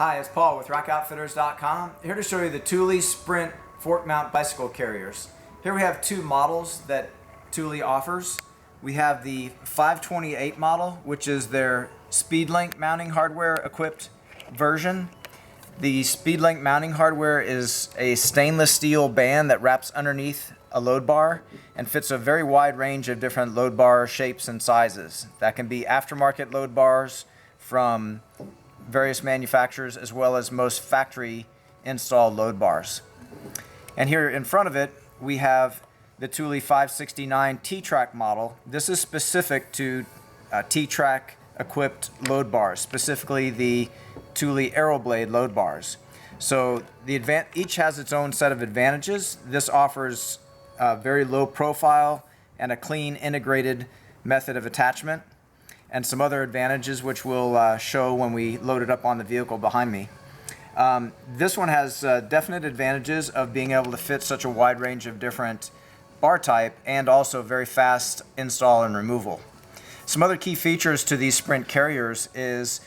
Hi, it's Paul with rockoutfitters.com, here to show you the Thule Sprint fork mount bicycle carriers. Here we have two models that Thule offers. We have the 528 model, which is their SpeedLink mounting hardware equipped version. The SpeedLink mounting hardware is a stainless steel band that wraps underneath a load bar and fits a very wide range of different load bar shapes and sizes. That can be aftermarket load bars from various manufacturers as well as most factory installed load bars. And here in front of it we have the Thule 569 T-Track model. This is specific to T-Track equipped load bars, specifically the Thule Aeroblade load bars. So each has its own set of advantages. This offers a very low profile and a clean integrated method of attachment, and some other advantages which we'll show when we load it up on the vehicle behind me. This one has definite advantages of being able to fit such a wide range of different bar type and also very fast install and removal. Some other key features to these Sprint carriers is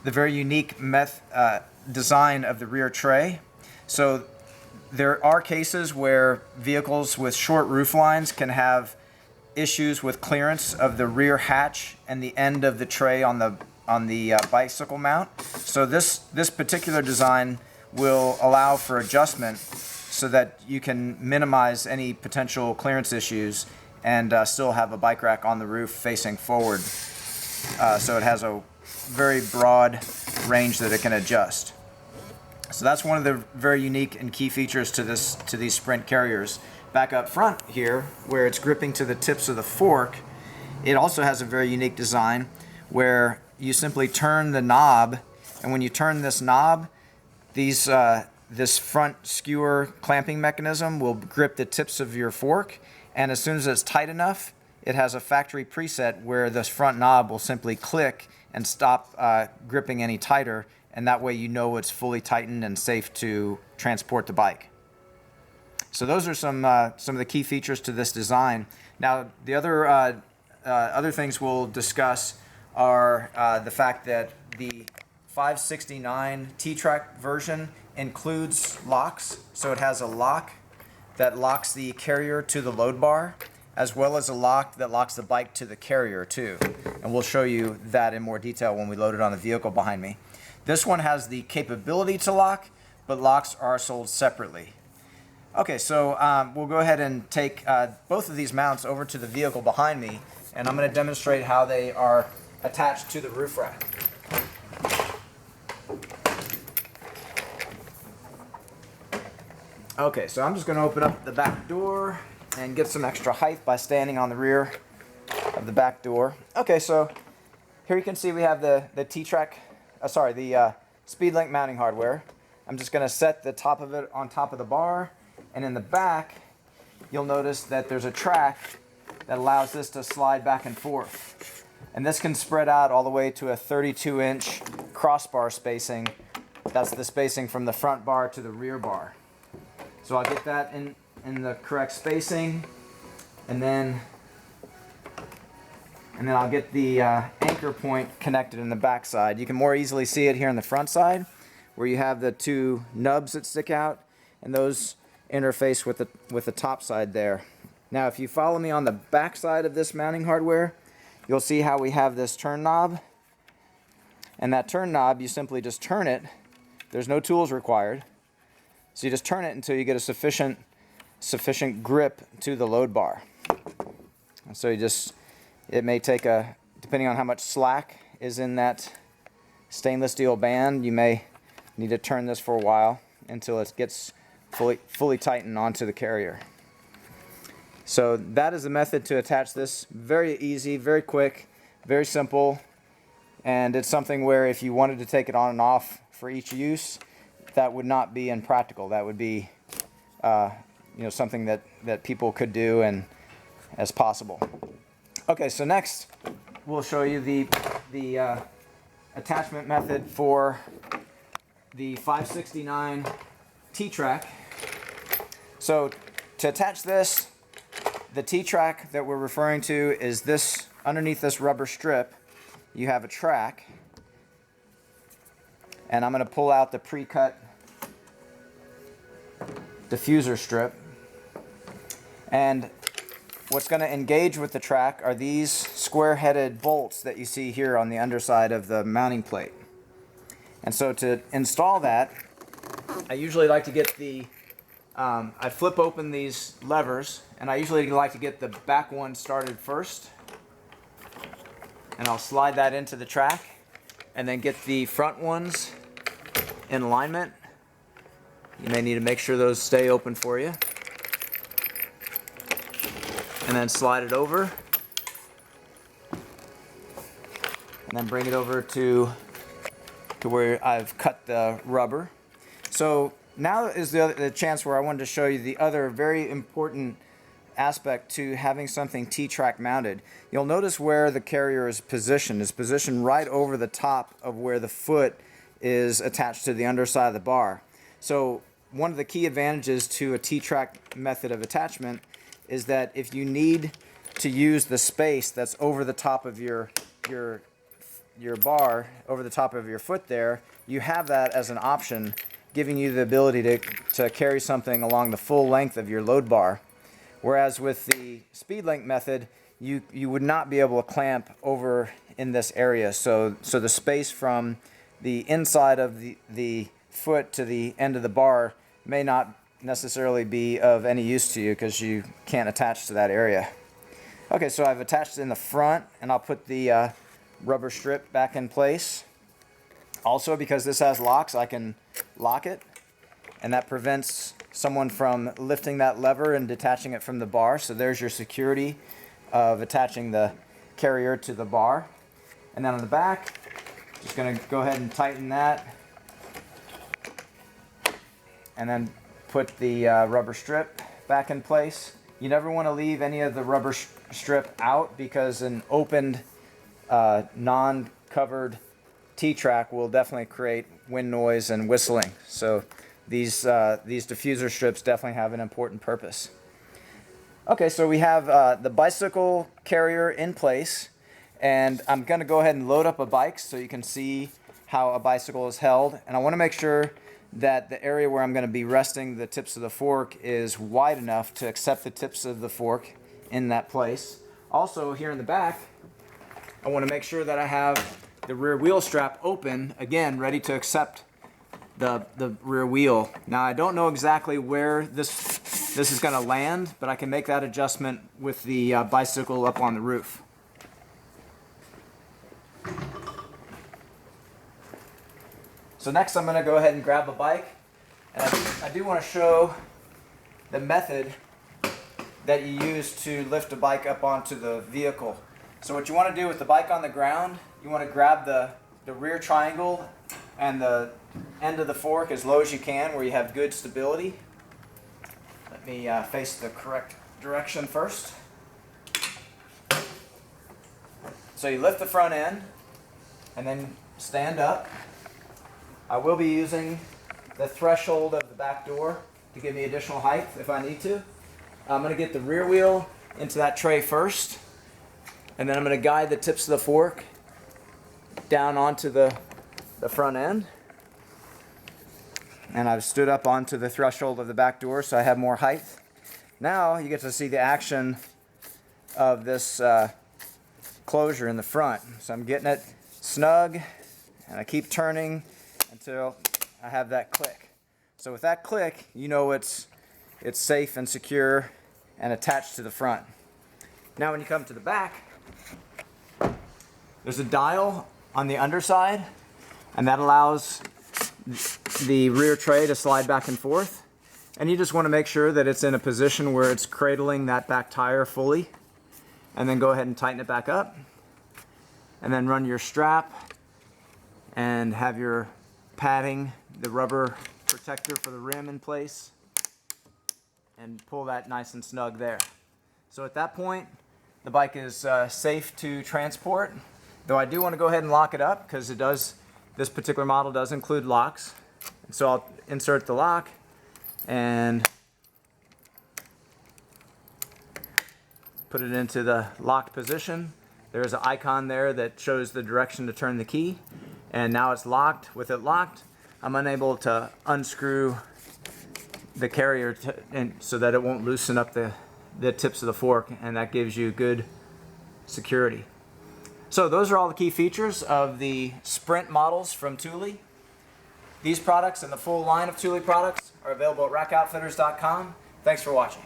the very unique design of the rear tray. So there are cases where vehicles with short roof lines can have issues with clearance of the rear hatch and the end of the tray on the bicycle mount. So this particular design will allow for adjustment so that you can minimize any potential clearance issues and still have a bike rack on the roof facing forward. So it has a very broad range that it can adjust. So that's one of the very unique and key features to these Sprint carriers. Back up front here, where it's gripping to the tips of the fork, it also has a very unique design where you simply turn the knob, and when you turn this knob, this front skewer clamping mechanism will grip the tips of your fork, and as soon as it's tight enough, it has a factory preset where this front knob will simply click and stop gripping any tighter, and that way you know it's fully tightened and safe to transport the bike. So those are some of the key features to this design. Now, the other things we'll discuss are the fact that the 569 T-Track version includes locks. So it has a lock that locks the carrier to the load bar, as well as a lock that locks the bike to the carrier too. And we'll show you that in more detail when we load it on the vehicle behind me. This one has the capability to lock, but locks are sold separately. Okay, so we'll go ahead and take both of these mounts over to the vehicle behind me, and I'm going to demonstrate how they are attached to the roof rack. Okay, so I'm just going to open up the back door and get some extra height by standing on the rear of the back door. Okay, so here you can see we have the T-Track, the SpeedLink mounting hardware. I'm just going to set the top of it on top of the bar. And in the back, you'll notice that there's a track that allows this to slide back and forth. And this can spread out all the way to a 32-inch crossbar spacing. That's the spacing from the front bar to the rear bar. So I'll get that in the correct spacing, and then I'll get the anchor point connected in the back side. You can more easily see it here on the front side, where you have the two nubs that stick out, and those interface with the top side there. Now, if you follow me on the back side of this mounting hardware, you'll see how we have this turn knob, and that turn knob, you simply just turn it. There's no tools required, so you just turn it until you get a sufficient grip to the load bar. And so it may take depending on how much slack is in that stainless steel band, you may need to turn this for a while until it gets fully tightened onto the carrier. So that is the method to attach this. Very easy, very quick, very simple, and it's something where if you wanted to take it on and off for each use, that would not be impractical. That would be something that people could do and as possible. Okay, so next we'll show you the attachment method for the 569 T-Track. So to attach this, the T-Track that we're referring to is this, underneath this rubber strip, you have a track, and I'm going to pull out the pre-cut diffuser strip. And what's going to engage with the track are these square-headed bolts that you see here on the underside of the mounting plate. And so to install that, I usually like to get the I flip open these levers, and I usually like to get the back one started first, and I'll slide that into the track and then get the front ones in alignment. You may need to make sure those stay open for you, and then slide it over, and then bring it over to where I've cut the rubber. So now is the chance where I wanted to show you the other very important aspect to having something T-track mounted. You'll notice where the carrier is positioned. It's positioned right over the top of where the foot is attached to the underside of the bar. So one of the key advantages to a T-track method of attachment is that if you need to use the space that's over the top of your bar, over the top of your foot there, you have that as an option, giving you the ability to carry something along the full length of your load bar. Whereas with the speed link method, you would not be able to clamp over in this area. So the space from the inside of the foot to the end of the bar may not necessarily be of any use to you because you can't attach to that area. Okay, so I've attached it in the front, and I'll put the rubber strip back in place. Also, because this has locks, I can lock it, and that prevents someone from lifting that lever and detaching it from the bar. So there's your security of attaching the carrier to the bar. And then on the back, just going to go ahead and tighten that, and then put the rubber strip back in place. You never want to leave any of the rubber strip out, because an opened, non-covered T-track will definitely create wind noise and whistling. So these diffuser strips definitely have an important purpose. Okay, so we have the bicycle carrier in place, and I'm going to go ahead and load up a bike so you can see how a bicycle is held. And I want to make sure that the area where I'm going to be resting the tips of the fork is wide enough to accept the tips of the fork in that place. Also, here in the back, I want to make sure that I have the rear wheel strap open, again, ready to accept the rear wheel. Now, I don't know exactly where this is going to land, but I can make that adjustment with the bicycle up on the roof. So next I'm going to go ahead and grab a bike, and I do want to show the method that you use to lift a bike up onto the vehicle. So what you want to do with the bike on the ground, you want to grab the rear triangle and the end of the fork as low as you can, where you have good stability. Let me face the correct direction first. So you lift the front end and then stand up. I will be using the threshold of the back door to give me additional height if I need to. I'm going to get the rear wheel into that tray first, and then I'm going to guide the tips of the fork down onto the front end. And I've stood up onto the threshold of the back door so I have more height. Now you get to see the action of this closure in the front. So I'm getting it snug, and I keep turning until I have that click. So with that click, you know it's safe and secure and attached to the front. Now when you come to the back, there's a dial on the underside, and that allows the rear tray to slide back and forth. And you just want to make sure that it's in a position where it's cradling that back tire fully, and then go ahead and tighten it back up, and then run your strap and have your padding, the rubber protector for the rim in place, and pull that nice and snug there. So at that point, the bike is safe to transport, though I do want to go ahead and lock it up, because this particular model does include locks. And so I'll insert the lock and put it into the locked position. There's an icon there that shows the direction to turn the key, and now it's locked. With it locked, I'm unable to unscrew the carrier so that it won't loosen up the tips of the fork, and that gives you good security. So those are all the key features of the Sprint models from Thule. These products and the full line of Thule products are available at rackoutfitters.com. Thanks for watching.